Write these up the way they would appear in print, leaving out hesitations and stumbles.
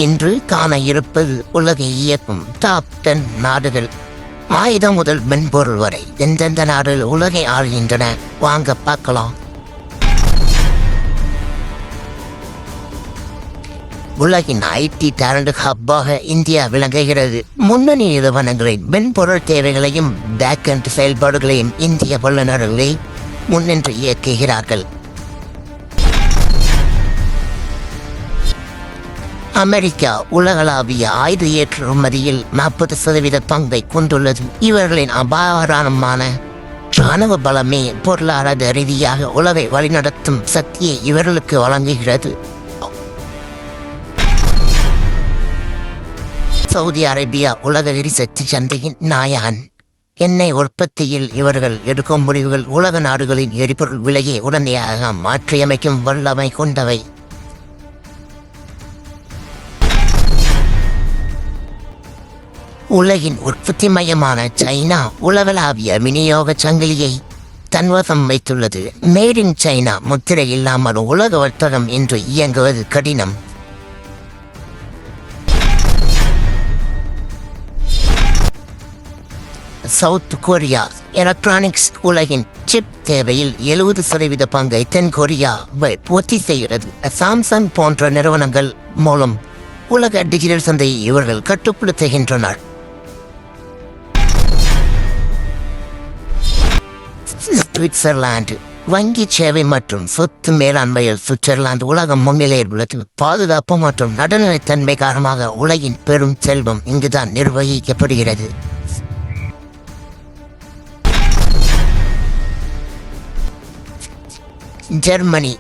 இன்று காண இருப்பது உலகை இயக்கும் டாப் 10 நாடுகள். ஆயுதம் முதல் மென்பொருள் வரை எந்தெந்த நாடுகள் உலகை ஆள்கின்றன, வாங்க பார்க்கலாம். உலகின் ஐடி டேலண்ட் ஹப்பாக இந்தியா விளங்குகிறது. முன்னணி நிறுவனங்களின் மென்பொருள் தேவைகளையும் பேக்எண்ட் செயல்பாடுகளையும் இந்திய வல்லுநர்களே முன்னின்று இயக்குகிறார்கள். அமெரிக்கா உலகளாவிய ஆயுத ஏற்றுமதியில் 40% பங்கை கொண்டுள்ளது. இவர்களின் அபாரமான இராணுவ பலமே பொருளாதார ரீதியாக உலகை வழிநடத்தும் சக்தியை இவர்களுக்கு வழங்குகிறது. சவுதி அரேபியா உலக எரிசக்தி சந்தையின் நாயகன். எண்ணெய் உற்பத்தியில் இவர்கள் எடுக்கும் முடிவுகள் உலக நாடுகளின் எரிபொருள் விலையை உடனடியாக மாற்றியமைக்கும் வல்லமை கொண்டவை. உலகின் உற்பத்தி மையமான சைனா உலகளாவிய விநியோக சங்கிலியை தன்வசம் வைத்துள்ளது. மேட் இன் சைனா முத்திரை இல்லாமல் உலக வர்த்தகம் என்று இயங்குவது கடினம். சவுத் கொரியா எலக்ட்ரானிக்ஸ் உலகின் சிப் தேவையில் 70% பங்கை தென் கொரியா பூர்த்தி செய்கிறது. சாம்சங் போன்ற நிறுவனங்கள் மூலம் உலக டிஜிட்டல் சந்தையை இவர்கள் கட்டுப்படுத்துகின்றனர். சுவிட்சர்லாந்து வங்கி சேவை மற்றும் சொத்து மேலாண்மையில் சுவிட்சர்லாந்து உலகம் முன்னிலையில் உள்ளது. பாதுகாப்பு மற்றும் நடுநிலைத்தன்மை காரணமாக உலகின் பெரும் செல்வம் இங்குதான் நிர்வகிக்கப்படுகிறது. ஜெர்மனி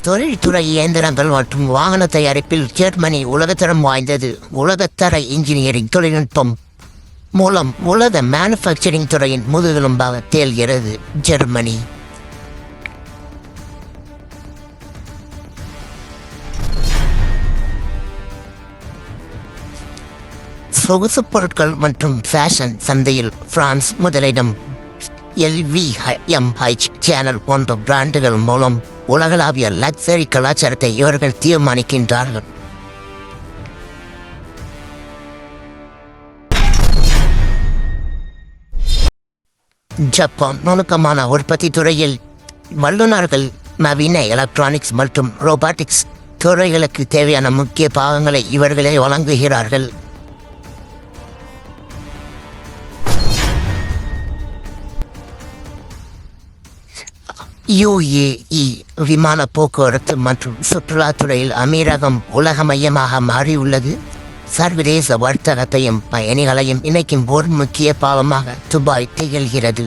தொழில்துறை இயந்திரங்கள் மற்றும் வாகன தயாரிப்பில் ஜெர்மனி உலகத்தரம் வாய்ந்தது. உலகத்தர இன்ஜினியரிங் தொழில்நுட்பம் மூலம் உலக மேனுஃபேக்சரிங் துறையின் முதுகெலும்பாக திகழ்கிறது ஜெர்மனி. சொகுசு பொருட்கள் மற்றும் ஃபேஷன் சந்தையில் பிரான்ஸ் முதலிடம். LVMH சேனல் போன்ற பிராண்டுகள் மூலம் உலகளாவிய லக்ஸரி கலாச்சாரத்தை இவர்கள் தீர்மானிக்கின்றார்கள். ஜப்பான் நுணுக்கமான உற்பத்தி துறையில் வல்லுநர்கள் நவீன எலக்ட்ரானிக்ஸ் மற்றும் ரோபாட்டிக்ஸ் துறைகளுக்கு தேவையான முக்கிய பாகங்களை இவர்களே வழங்குகிறார்கள். UAE விமான போக்குவரத்து மற்றும் சுற்றுலாத்துறையில் அமீரகம் உலக மையமாக மாறியுள்ளது. சர்வதேச வர்த்தகத்தையும் பயணிகளையும் இணைக்கும் ஒரு முக்கிய பாலமாக துபாய் திகழ்கிறது.